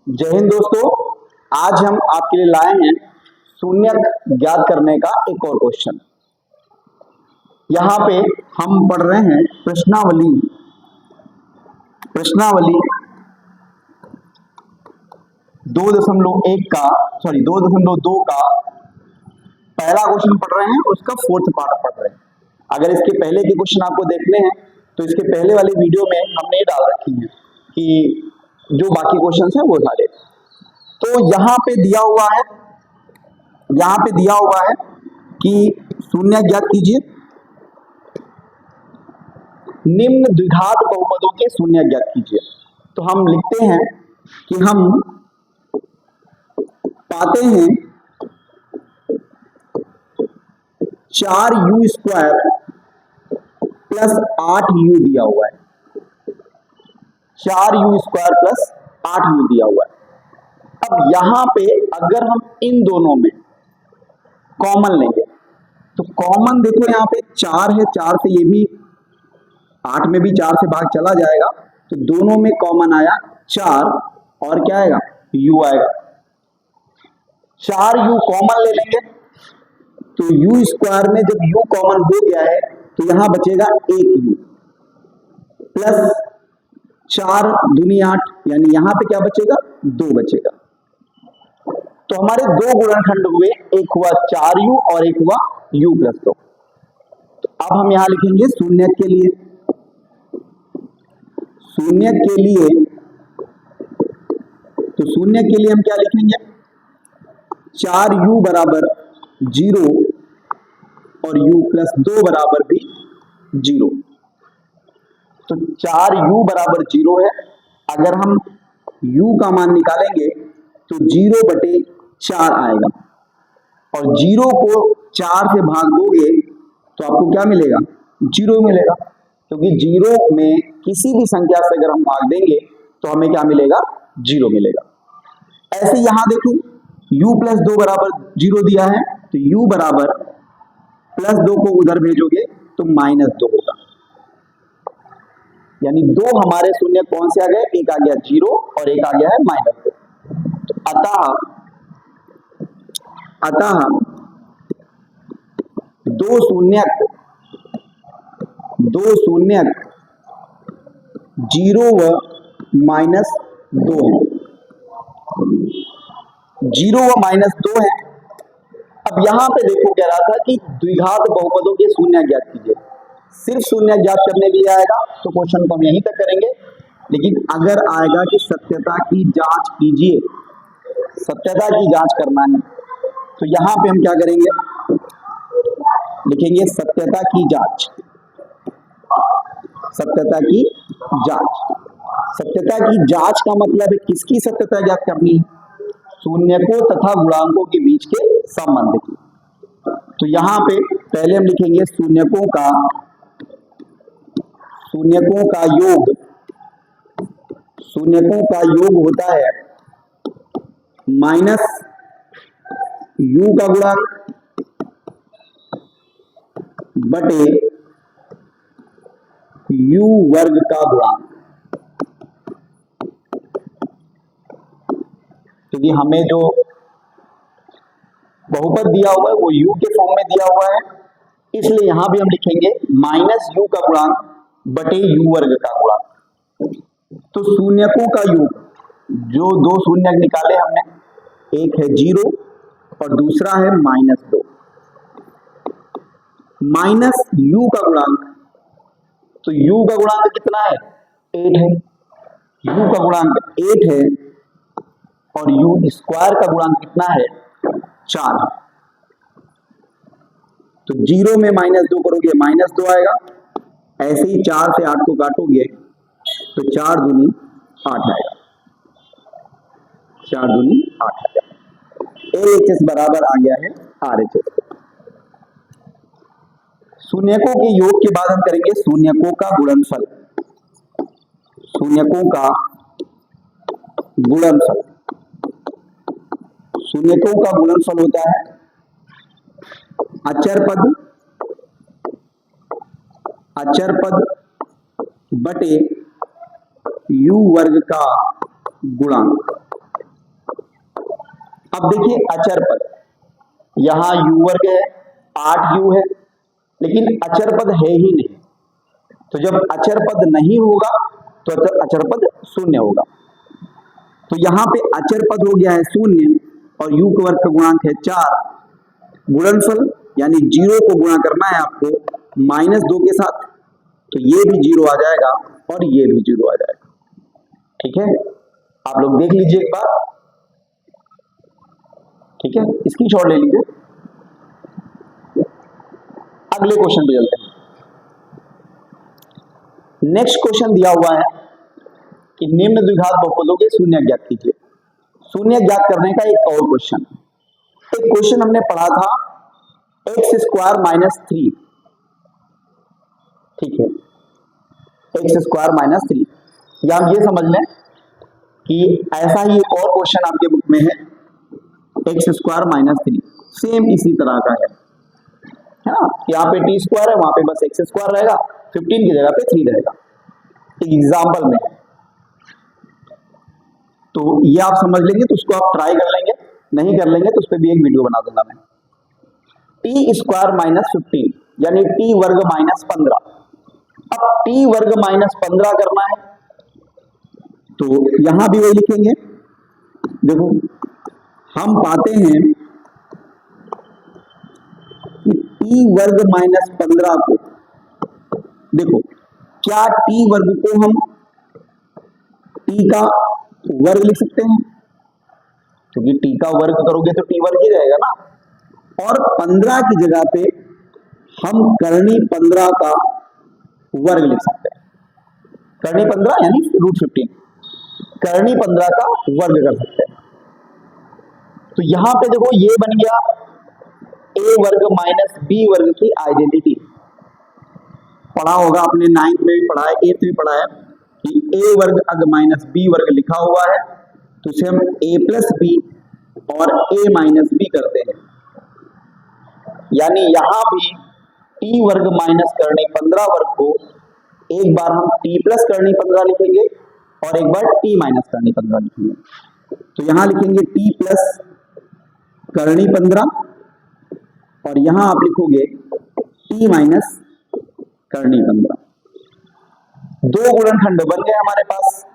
जय हिंद दोस्तों। आज हम आपके लिए लाए हैं शून्यक ज्ञात करने का एक और क्वेश्चन। यहाँ पे हम पढ़ रहे हैं प्रश्नावली 2.2 का पहला क्वेश्चन पढ़ रहे हैं, उसका फोर्थ पार्ट पढ़ रहे हैं। अगर इसके पहले के क्वेश्चन आपको देखने हैं तो इसके पहले वाली वीडियो में हमने ये डाल रखी है कि जो बाकी क्वेश्चन हैं वो सारे। तो यहाँ पे दिया हुआ है कि शून्य ज्ञात कीजिए, निम्न द्विघात बहुपदों के शून्य ज्ञात कीजिए। तो हम लिखते हैं कि हम पाते हैं 4u² प्लस 8u दिया हुआ है। 4u² प्लस 8u दिया हुआ है। अब यहां पे अगर हम इन दोनों में कॉमन लेंगे तो कॉमन देखो यहाँ पे 4 है, 4 से ये भी 8 में भी 4 से भाग चला जाएगा, तो दोनों में कॉमन आया 4 और क्या आएगा u आएगा। 4u कॉमन ले लेंगे तो u² में जब u कॉमन हो गया है तो यहां बचेगा 1u प्लस 4 दूनी 8, यानी यहां पे क्या बचेगा 2 बचेगा। तो हमारे दो गुणनखंड हुए, एक हुआ 4u और एक हुआ u प्लस 2। तो अब हम यहां लिखेंगे शून्य के लिए हम क्या लिखेंगे 4u बराबर 0 और u प्लस 2 बराबर भी 0। तो 4u बराबर 0 है। अगर हम u का मान निकालेंगे तो 0/4 आएगा और 0 को 4 से भाग दोगे तो आपको क्या मिलेगा 0 मिलेगा, क्योंकि 0 में किसी भी संख्या से अगर हम भाग देंगे तो हमें क्या मिलेगा 0 मिलेगा। ऐसे यहां देखो u प्लस 2 बराबर 0 दिया है तो u बराबर प्लस 2 को उधर भेजोगे तो -2 होगा, यानी दो हमारे शून्य कौन से आ गए, एक आ गया 0 और एक आ गया है -2। अतः दो शून्यक 0 व -2 है। 0 व -2 है। अब यहां पे देखो कह रहा था कि द्विघात बहुपदों के शून्य ज्ञात कीजिए। सिर्फ शून्य ज्ञात करने के लिए आएगा तो क्वेश्चन को हम यहीं तक करेंगे, लेकिन अगर आएगा कि सत्यता की जांच कीजिए, सत्यता की जांच करना है, तो यहां पे हम क्या करेंगे लिखेंगे सत्यता की जांच। सत्यता की जांच का मतलब है किसकी सत्यता ज्ञात करनी है, शून्यकों तथा गुणांकों के बीच के संबंध की। तो यहां पे पहले हम लिखेंगे शून्यकों का योग होता है माइनस u का गुणांक बटे u वर्ग का गुणांक। क्योंकि हमें जो बहुपद दिया हुआ है वो u के फॉर्म में दिया हुआ है, इसलिए यहां भी हम लिखेंगे -u का गुणांक बटे u वर्ग का गुणांक। तो शून्यकों का योग, जो दो शून्यक निकाले हमने, एक है 0 और दूसरा है -2, माइनस u का गुणांक, तो u का गुणांक कितना है 8 है, u का गुणांक 8 है और u² का गुणांक कितना है 4 है। तो 0 में -2 करोगे -2 आएगा, ऐसे ही 4 से 8 को काटोगे तो 4 दूनी 8 आएगा, 4 दूनी 8 आएगा। AHS बराबर आ गया है RHS। शून्यकों के योग के बाद हम करेंगे शून्यकों का गुणनफल। शून्यकों का गुणनफल होता है अचर पद बटे u वर्ग का गुणांक। अब देखिए अचर पद, यहां u वर्ग है, 8u है, लेकिन अचर पद है ही नहीं। तो जब अचर पद नहीं होगा तो अचर पद शून्य होगा। तो यहां पे अचर पद हो गया है शून्य और u का वर्ग का गुणांक है 4। गुणनफल यानी 0 को गुणा करना है आपको -2 के साथ, तो ये भी 0 आ जाएगा और ये भी 0 आ जाएगा। ठीक है, आप लोग देख लीजिए एक बार। ठीक है, स्क्रीनशॉट ले लीजिए। अगले क्वेश्चन पे चलते हैं। नेक्स्ट क्वेश्चन दिया हुआ है कि निम्न द्विघात बहुपदों के शून्य ज्ञात कीजिए। शून्य ज्ञात करने का एक और क्वेश्चन, एक क्वेश्चन हमने पढ़ा था x² - 3। ठीक है, x² - 3, या हम ये समझ लें कि ऐसा ही एक और क्वेश्चन आपके बुक में है x² - 3, सेम इसी तरह का है ना। यहाँ पे t² है, वहां पे बस x² रहेगा, 15 की जगह पे 3 रहेगा। एक एग्जाम्पल में, तो ये आप समझ लेंगे तो उसको आप ट्राई कर लेंगे, नहीं कर लेंगे तो उस पर भी एक वीडियो बना दूंगा मैं। t² - 15 यानी t वर्ग -15। अब t वर्ग -15 करना है तो यहां भी वही लिखेंगे। देखो हम पाते हैं कि t वर्ग -15 को, देखो क्या t वर्ग को हम t का वर्ग लिख सकते हैं, क्योंकि t का वर्ग करोगे तो t वर्ग ही रहेगा ना। और 15 की जगह पे हम करनी 15 का वर्ग लिख सकते हैं। करनी 15 यानी √15, करनी 15 का वर्ग कर सकते हैं। तो यहां पे देखो ये बन गया a वर्ग माइनस b वर्ग की आइडेंटिटी। पढ़ा होगा आपने, 9th में भी पढ़ा है, 8th में पढ़ा है कि a वर्ग अगर माइनस b वर्ग लिखा हुआ है तो उसे हम a प्लस b और a माइनस b करते हैं। यानी यहां भी t वर्ग माइनस करनी 15 वर्ग को एक बार हम t प्लस करनी 15 लिखेंगे और एक बार t माइनस करनी 15 लिखेंगे। तो यहां लिखेंगे t प्लस करनी 15 और यहां आप लिखोगे t माइनस करनी 15। दो गुणनखंड बन गए हमारे पास।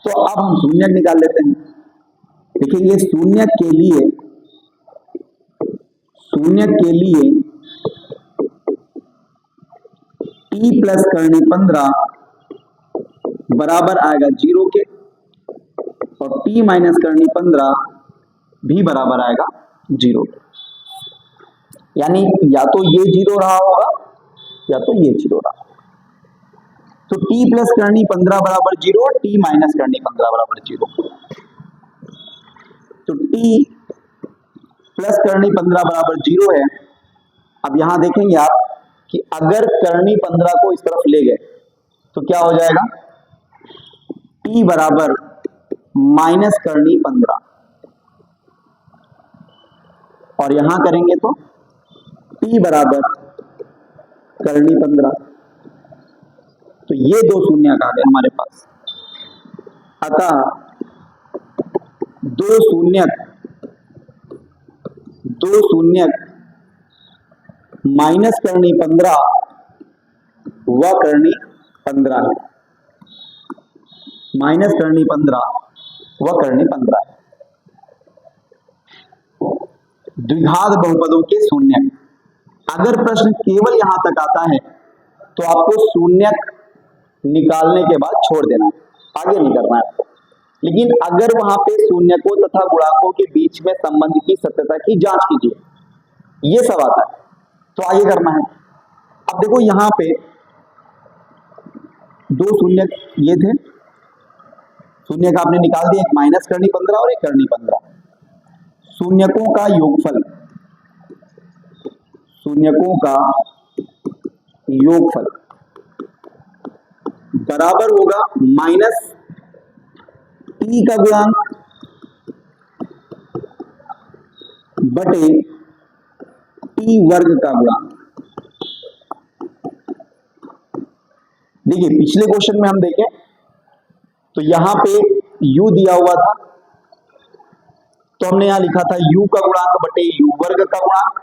तो अब हम शून्य निकाल लेते हैं। देखेंगे शून्य के लिए t प्लस करनी 15 बराबर आएगा 0 के और t माइनस करनी 15 भी बराबर आएगा 0 के। यानी या तो ये 0 रहा होगा या तो ये 0 रहा। तो t प्लस करनी 15 बराबर 0 और t माइनस करनी 15 बराबर 0। तो t प्लस करनी 15 बराबर 0 है। अब यहां देखेंगे आप कि अगर करनी 15 को इस तरफ ले गए तो क्या हो जाएगा, t बराबर माइनस करनी 15 और यहां करेंगे तो t बराबर करनी 15। तो ये दो शून्य आ गए हमारे पास। अतः दो शून्य माइनस करनी 15 व करनी 15 है, माइनस करनी 15 व करनी 15 है। द्विघात बहुपदों के शून्य, अगर प्रश्न केवल यहां तक आता है तो आपको शून्य निकालने के बाद छोड़ देना, आगे नहीं करना है। लेकिन अगर वहां पे शून्यकों तथा गुणांकों के बीच में संबंध की सत्यता की जांच कीजिए, ये सब आता है तो आगे करना है। अब देखो यहां पे दो शून्य ये थे, शून्य का आपने निकाल दिया, एक माइनस करनी 15 और एक करनी 15। शून्यकों का योगफल, शून्यकों का योगफल बराबर होगा माइनस t का गुणांक बटे t वर्ग का गुणांक। देखिए पिछले क्वेश्चन में हम देखें तो यहां पे u दिया हुआ था तो हमने यहां लिखा था u का गुणांक बटे u वर्ग का गुणांक।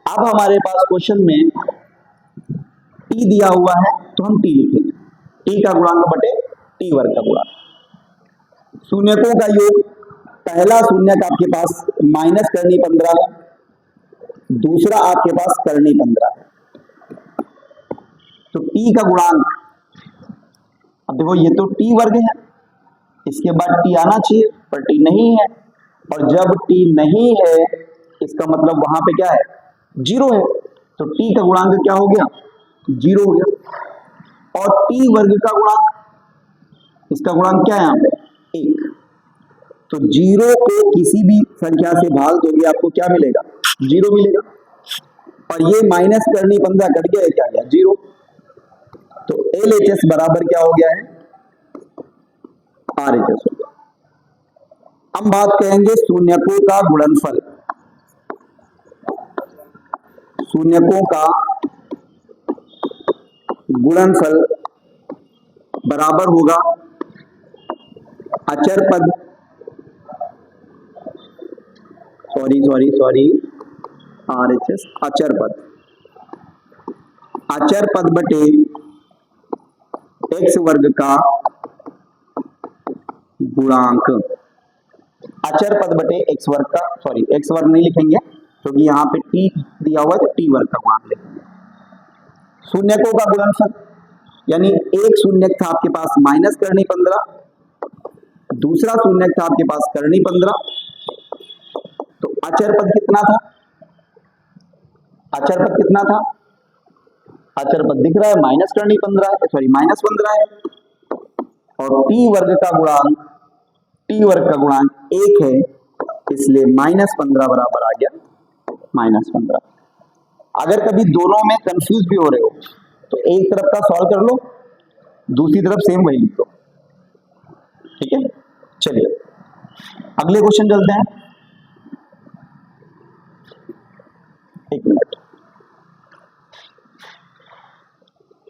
अब हमारे पास क्वेश्चन में t दिया हुआ है तो हम t लिखेंगे, t का गुणांक बटे t वर्ग का गुणांक। शून्यकों का योग, पहला शून्यक आपके पास माइनस करनी 15 है, दूसरा आपके पास करनी 15 है, तो t का गुणांक, अब देखो ये तो t वर्ग है, इसके बाद t आना चाहिए पर t नहीं है, और जब t नहीं है इसका मतलब वहां पे क्या है, 0 है, तो t का गुणांक क्या हो गया, 0 हो गया। और t वर्ग का गुणांक, इसका गुणांक क्या है यहाँ पे 1, तो 0 को किसी भी संख्या से भाग दोगे आपको क्या मिलेगा, 0 मिलेगा। और ये माइनस करनी 15 कट गया, क्या गया 0, तो LHS बराबर क्या हो गया है, RHS हो गया। हम बात करेंगे शून्यकों का गुणनफल। शून्यकों का गुणनफल बराबर होगा अचर पद, सॉरी RHS, अचर पद बटे x वर्ग का गुणांक। अचर पद बटे x वर्ग का, x वर्ग नहीं लिखेंगे क्योंकि तो यहाँ पे t दिया हुआ है तो t वर्ग का गुणांक लिखेंगे। शून्यकों का गुणनफल, यानी एक शून्यक था आपके पास माइनस करनी 15, दूसरा शून्यक था आपके पास करनी 15, तो अचर पद कितना था, अचर पद कितना था, अचर पद दिख रहा है माइनस करनी 15 है, माइनस 15 है, और t वर्ग का गुणांक 1 है, इसलिए -15 बराबर आ गया -15। अगर कभी दोनों में कंफ्यूज भी हो रहे हो तो एक तरफ का सॉल्व कर लो, दूसरी तरफ सेम वही लिख लो, ठीक है। चलिए अगले क्वेश्चन चलते हैं, 1 मिनट।